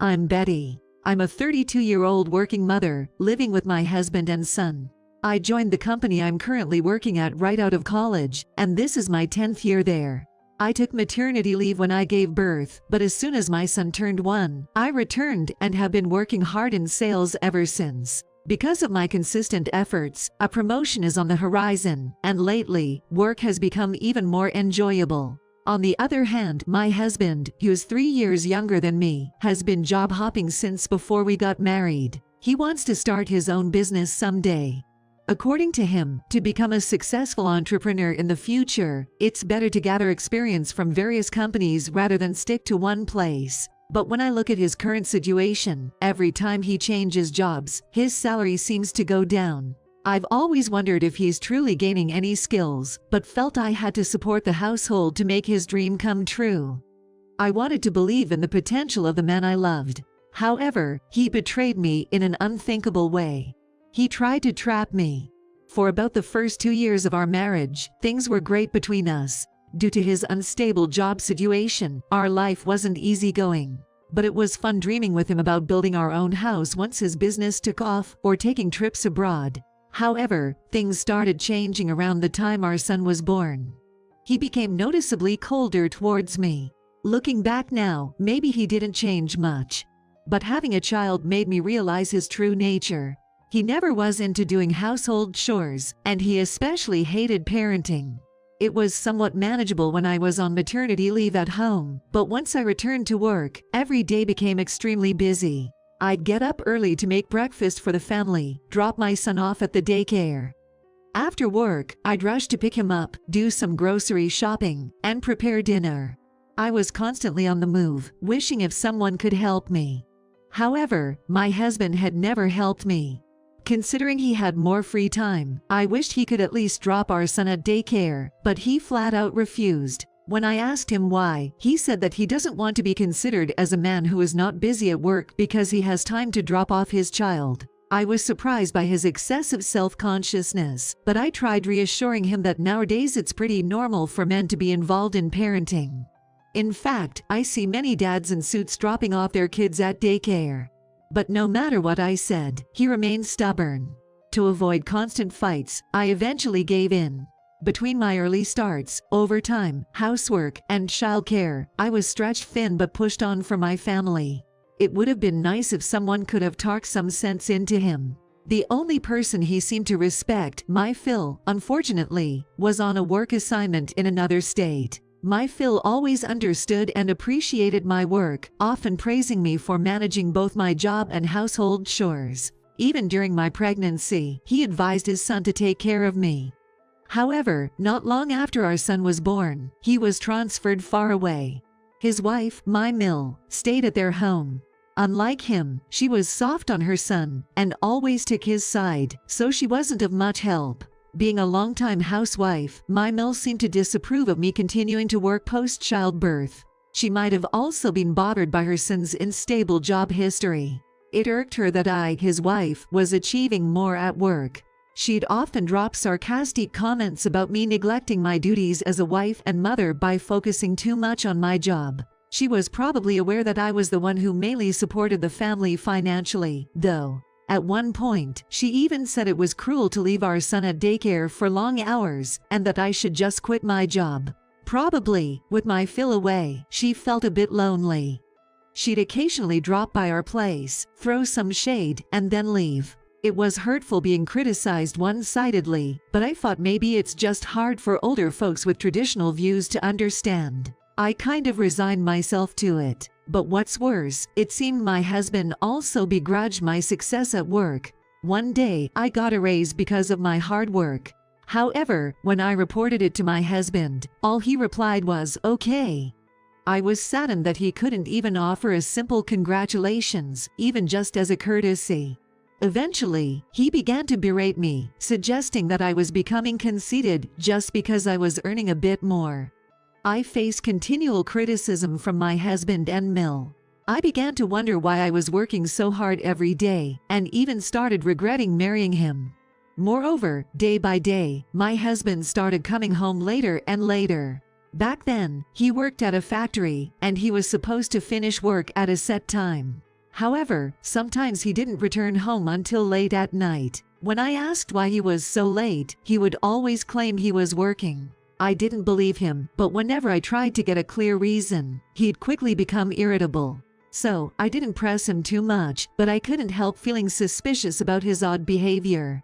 I'm Betty. I'm a 32-year-old working mother, living with my husband and son. I joined the company I'm currently working at right out of college, and this is my 10th year there. I took maternity leave when I gave birth, but as soon as my son turned 1, I returned and have been working hard in sales ever since. Because of my consistent efforts, a promotion is on the horizon, and lately, work has become even more enjoyable. On the other hand, my husband, who is 3 years younger than me, has been job hopping since before we got married. He wants to start his own business someday. According to him, to become a successful entrepreneur in the future, it's better to gather experience from various companies rather than stick to one place. But when I look at his current situation, every time he changes jobs, his salary seems to go down. I've always wondered if he's truly gaining any skills, but felt I had to support the household to make his dream come true. I wanted to believe in the potential of the man I loved. However, he betrayed me in an unthinkable way. He tried to trap me. For about the first 2 years of our marriage, things were great between us. Due to his unstable job situation, our life wasn't easygoing. But it was fun dreaming with him about building our own house once his business took off, or taking trips abroad. However, things started changing around the time our son was born. He became noticeably colder towards me. Looking back now, maybe he didn't change much. But having a child made me realize his true nature. He never was into doing household chores, and he especially hated parenting. It was somewhat manageable when I was on maternity leave at home, but once I returned to work, every day became extremely busy. I'd get up early to make breakfast for the family, drop my son off at the daycare. After work, I'd rush to pick him up, do some grocery shopping, and prepare dinner. I was constantly on the move, wishing if someone could help me. However, my husband had never helped me. Considering he had more free time, I wished he could at least drop our son at daycare, but he flat out refused. When I asked him why, he said that he doesn't want to be considered as a man who is not busy at work because he has time to drop off his child. I was surprised by his excessive self-consciousness, but I tried reassuring him that nowadays it's pretty normal for men to be involved in parenting. In fact, I see many dads in suits dropping off their kids at daycare. But no matter what I said, he remained stubborn. To avoid constant fights, I eventually gave in. Between my early starts, overtime, housework, and childcare, I was stretched thin but pushed on for my family. It would have been nice if someone could have talked some sense into him. The only person he seemed to respect, my Phil, unfortunately, was on a work assignment in another state. My Phil always understood and appreciated my work, often praising me for managing both my job and household chores. Even during my pregnancy, he advised his son to take care of me. However, not long after our son was born, he was transferred far away. His wife, my Mill, stayed at their home. Unlike him, she was soft on her son and always took his side, so she wasn't of much help. Being a longtime housewife, my Mill seemed to disapprove of me continuing to work post-childbirth. She might have also been bothered by her son's unstable job history. It irked her that I, his wife, was achieving more at work. She'd often drop sarcastic comments about me neglecting my duties as a wife and mother by focusing too much on my job. She was probably aware that I was the one who mainly supported the family financially, though. At one point, she even said it was cruel to leave our son at daycare for long hours, and that I should just quit my job. Probably, with my Phil away, she felt a bit lonely. She'd occasionally drop by our place, throw some shade, and then leave. It was hurtful being criticized one-sidedly, but I thought maybe it's just hard for older folks with traditional views to understand. I kind of resigned myself to it. But what's worse, it seemed my husband also begrudged my success at work. One day, I got a raise because of my hard work. However, when I reported it to my husband, all he replied was, "Okay." I was saddened that he couldn't even offer a simple congratulations, even just as a courtesy. Eventually, he began to berate me, suggesting that I was becoming conceited just because I was earning a bit more. I faced continual criticism from my husband and Mill. I began to wonder why I was working so hard every day, and even started regretting marrying him. Moreover, day by day, my husband started coming home later and later. Back then, he worked at a factory, and he was supposed to finish work at a set time. However, sometimes he didn't return home until late at night. When I asked why he was so late, he would always claim he was working. I didn't believe him, but whenever I tried to get a clear reason, he'd quickly become irritable. So, I didn't press him too much, but I couldn't help feeling suspicious about his odd behavior.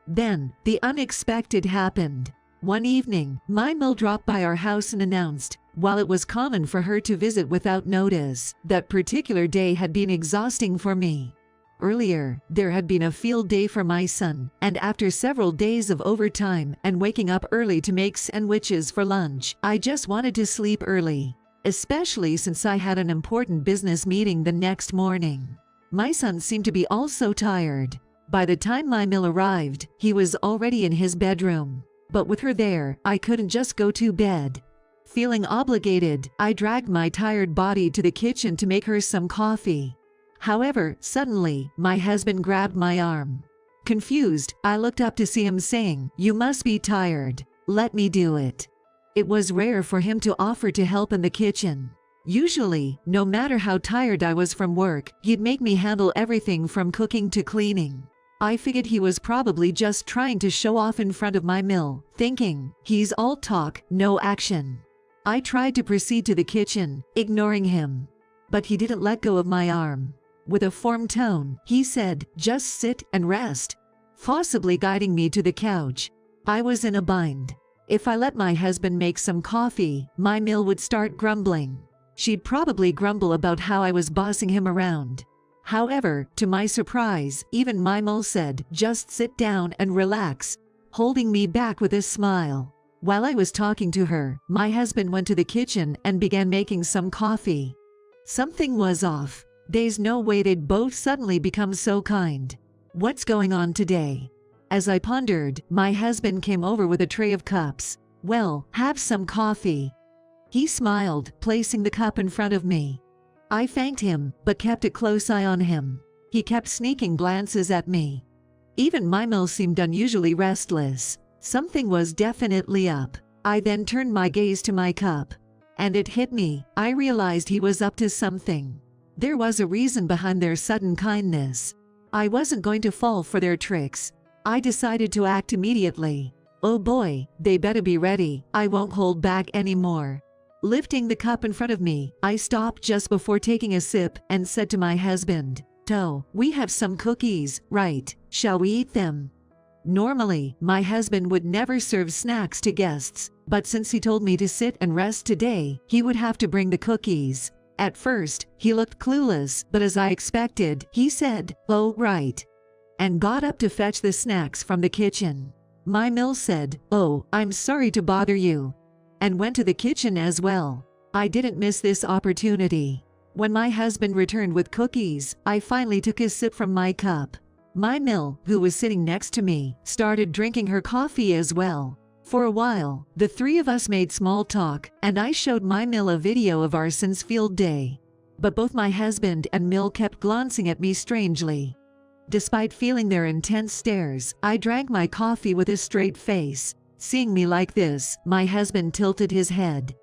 Then, the unexpected happened. One evening, my mill dropped by our house and announced, while it was common for her to visit without notice, that particular day had been exhausting for me. Earlier, there had been a field day for my son, and after several days of overtime and waking up early to make sandwiches for lunch, I just wanted to sleep early, especially since I had an important business meeting the next morning. My son seemed to be also tired. By the time my mill arrived, he was already in his bedroom. But with her there, I couldn't just go to bed. Feeling obligated, I dragged my tired body to the kitchen to make her some coffee. However, suddenly, my husband grabbed my arm. Confused, I looked up to see him saying, "You must be tired. Let me do it." It was rare for him to offer to help in the kitchen. Usually, no matter how tired I was from work, he'd make me handle everything from cooking to cleaning. I figured he was probably just trying to show off in front of my mill, thinking, he's all talk, no action. I tried to proceed to the kitchen, ignoring him. But he didn't let go of my arm. With a firm tone, he said, "Just sit and rest," forcibly guiding me to the couch. I was in a bind. If I let my husband make some coffee, my mill would start grumbling. She'd probably grumble about how I was bossing him around. However, to my surprise, even my mill said, "Just sit down and relax," holding me back with a smile. While I was talking to her, my husband went to the kitchen and began making some coffee. Something was off. There's no way they'd both suddenly become so kind. What's going on today? As I pondered, my husband came over with a tray of cups. "Well, have some coffee." He smiled, placing the cup in front of me. I thanked him, but kept a close eye on him. He kept sneaking glances at me. Even my mill seemed unusually restless. Something was definitely up. I then turned my gaze to my cup. And it hit me, I realized he was up to something. There was a reason behind their sudden kindness. I wasn't going to fall for their tricks. I decided to act immediately. Oh boy, they better be ready, I won't hold back anymore. Lifting the cup in front of me, I stopped just before taking a sip and said to my husband, "So, we have some cookies, right? Shall we eat them?" Normally, my husband would never serve snacks to guests, but since he told me to sit and rest today, he would have to bring the cookies. At first, he looked clueless, but as I expected, he said, "Oh, right," and got up to fetch the snacks from the kitchen. My mill said, "Oh, I'm sorry to bother you," and went to the kitchen as well. I didn't miss this opportunity. When my husband returned with cookies, I finally took a sip from my cup. My mill, who was sitting next to me, started drinking her coffee as well. For a while, the three of us made small talk, and I showed my mill a video of our son's field day. But both my husband and mill kept glancing at me strangely. Despite feeling their intense stares, I drank my coffee with a straight face. Seeing me like this, my husband tilted his head.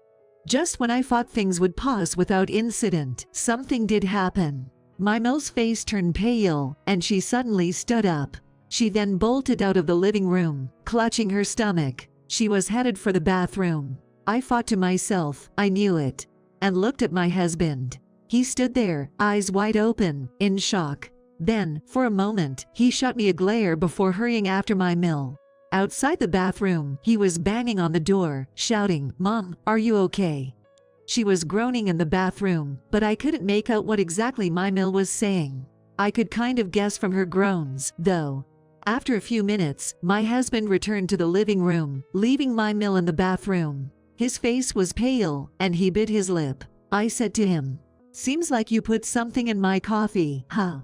Just when I thought things would pause without incident, something did happen. My mill's face turned pale, and she suddenly stood up. She then bolted out of the living room, clutching her stomach. She was headed for the bathroom. I thought to myself, I knew it, and looked at my husband. He stood there, eyes wide open, in shock. Then, for a moment, he shot me a glare before hurrying after my mill. Outside the bathroom, he was banging on the door, shouting, "Mom, are you okay?" She was groaning in the bathroom, but I couldn't make out what exactly my mill was saying. I could kind of guess from her groans, though. After a few minutes, my husband returned to the living room, leaving my mill in the bathroom. His face was pale, and he bit his lip. I said to him, "Seems like you put something in my coffee, huh?"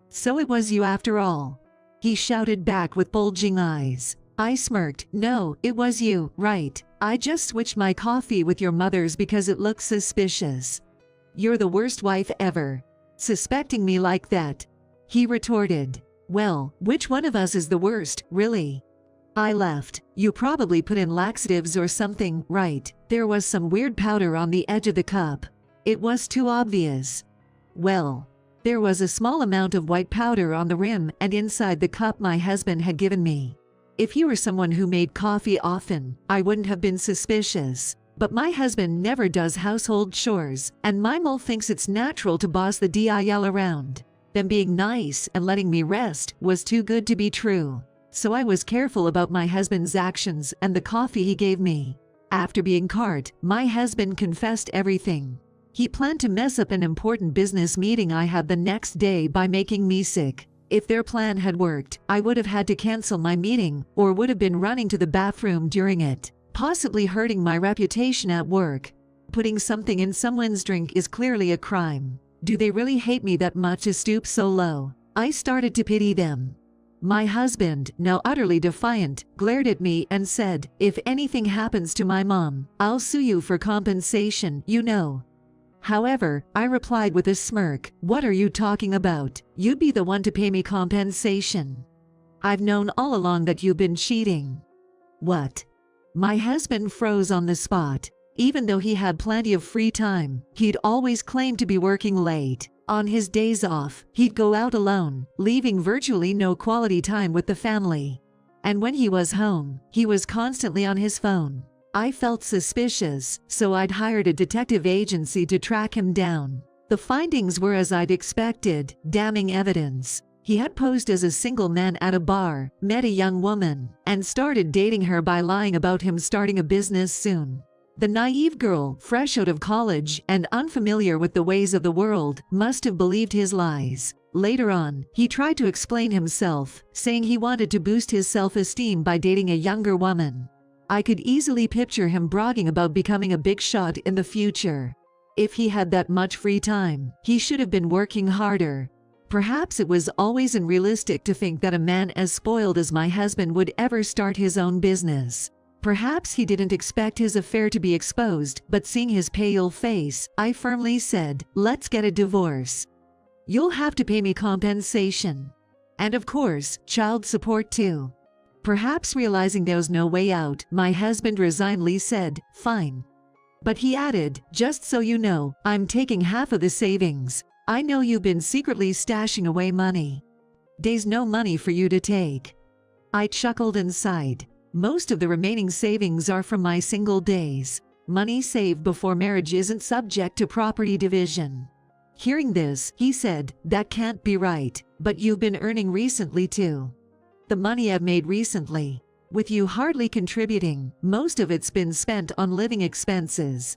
"So it was you after all," he shouted back with bulging eyes. I smirked. "No, it was you, right? I just switched my coffee with your mother's because it looks suspicious." "You're the worst wife ever. Suspecting me like that," he retorted. "Well, which one of us is the worst, really?" I left. You probably put in laxatives or something, right? There was some weird powder on the edge of the cup. It was too obvious. Well, there was a small amount of white powder on the rim and inside the cup my husband had given me. If you were someone who made coffee often, I wouldn't have been suspicious. But my husband never does household chores, and my mole thinks it's natural to boss the DIL around. Them being nice and letting me rest was too good to be true. So I was careful about my husband's actions and the coffee he gave me. After being caught, my husband confessed everything. He planned to mess up an important business meeting I had the next day by making me sick. If their plan had worked, I would have had to cancel my meeting or would have been running to the bathroom during it, possibly hurting my reputation at work. Putting something in someone's drink is clearly a crime. Do they really hate me that much to stoop so low? I started to pity them. My husband, now utterly defiant, glared at me and said, "If anything happens to my mom, I'll sue you for compensation, you know." However, I replied with a smirk, "What are you talking about? You'd be the one to pay me compensation. I've known all along that you've been cheating." What? My husband froze on the spot. Even though he had plenty of free time, he'd always claimed to be working late. On his days off, he'd go out alone, leaving virtually no quality time with the family. And when he was home, he was constantly on his phone. I felt suspicious, so I'd hired a detective agency to track him down. The findings were as I'd expected, damning evidence. He had posed as a single man at a bar, met a young woman, and started dating her by lying about him starting a business soon. The naive girl, fresh out of college and unfamiliar with the ways of the world, must have believed his lies. Later on, he tried to explain himself, saying he wanted to boost his self-esteem by dating a younger woman. I could easily picture him bragging about becoming a big shot in the future. If he had that much free time, he should have been working harder. Perhaps it was always unrealistic to think that a man as spoiled as my husband would ever start his own business. Perhaps he didn't expect his affair to be exposed, but seeing his pale face, I firmly said, "Let's get a divorce. You'll have to pay me compensation. And of course, child support too." Perhaps realizing there was no way out, my husband resignedly said, "Fine." But he added, "Just so you know, I'm taking half of the savings. I know you've been secretly stashing away money. There's no money for you to take." I chuckled and sighed. Most of the remaining savings are from my single days. Money saved before marriage isn't subject to property division. Hearing this, he said, "That can't be right, but you've been earning recently too." "The money I've made recently, with you hardly contributing, most of it's been spent on living expenses."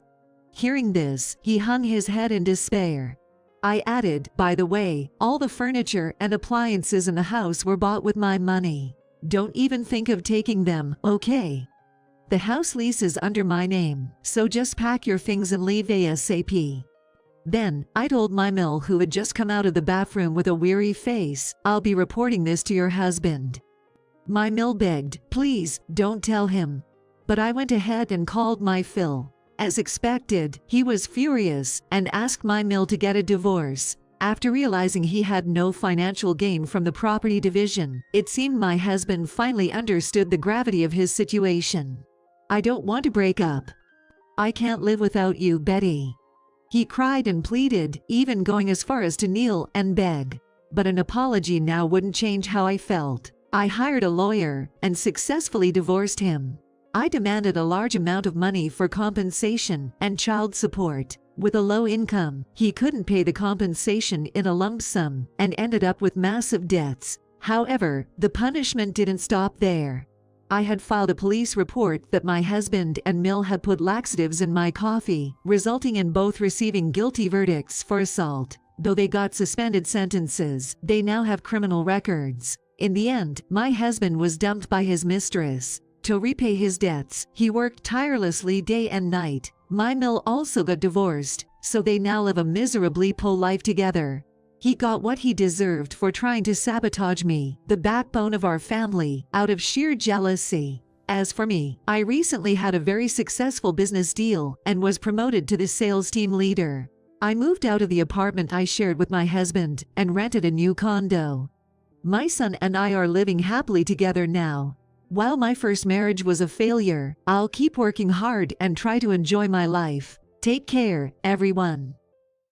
Hearing this, he hung his head in despair. I added, "By the way, all the furniture and appliances in the house were bought with my money. Don't even think of taking them, okay? The house lease is under my name, so just pack your things and leave ASAP." Then, I told my mill, who had just come out of the bathroom with a weary face, "I'll be reporting this to your husband." My mill begged, "Please, don't tell him." But I went ahead and called my Phil. As expected, he was furious and asked my mill to get a divorce. After realizing he had no financial gain from the property division, it seemed my husband finally understood the gravity of his situation. "I don't want to break up. I can't live without you, Betty." He cried and pleaded, even going as far as to kneel and beg. But an apology now wouldn't change how I felt. I hired a lawyer and successfully divorced him. I demanded a large amount of money for compensation and child support. With a low income, he couldn't pay the compensation in a lump sum and ended up with massive debts. However, the punishment didn't stop there. I had filed a police report that my husband and Mill had put laxatives in my coffee, resulting in both receiving guilty verdicts for assault. Though they got suspended sentences, they now have criminal records. In the end, my husband was dumped by his mistress. To repay his debts, he worked tirelessly day and night. My Mill also got divorced, so they now live a miserably poor life together. He got what he deserved for trying to sabotage me, the backbone of our family, out of sheer jealousy. As for me, I recently had a very successful business deal and was promoted to the sales team leader. I moved out of the apartment I shared with my husband and rented a new condo. My son and I are living happily together now. While my first marriage was a failure, I'll keep working hard and try to enjoy my life. Take care, everyone.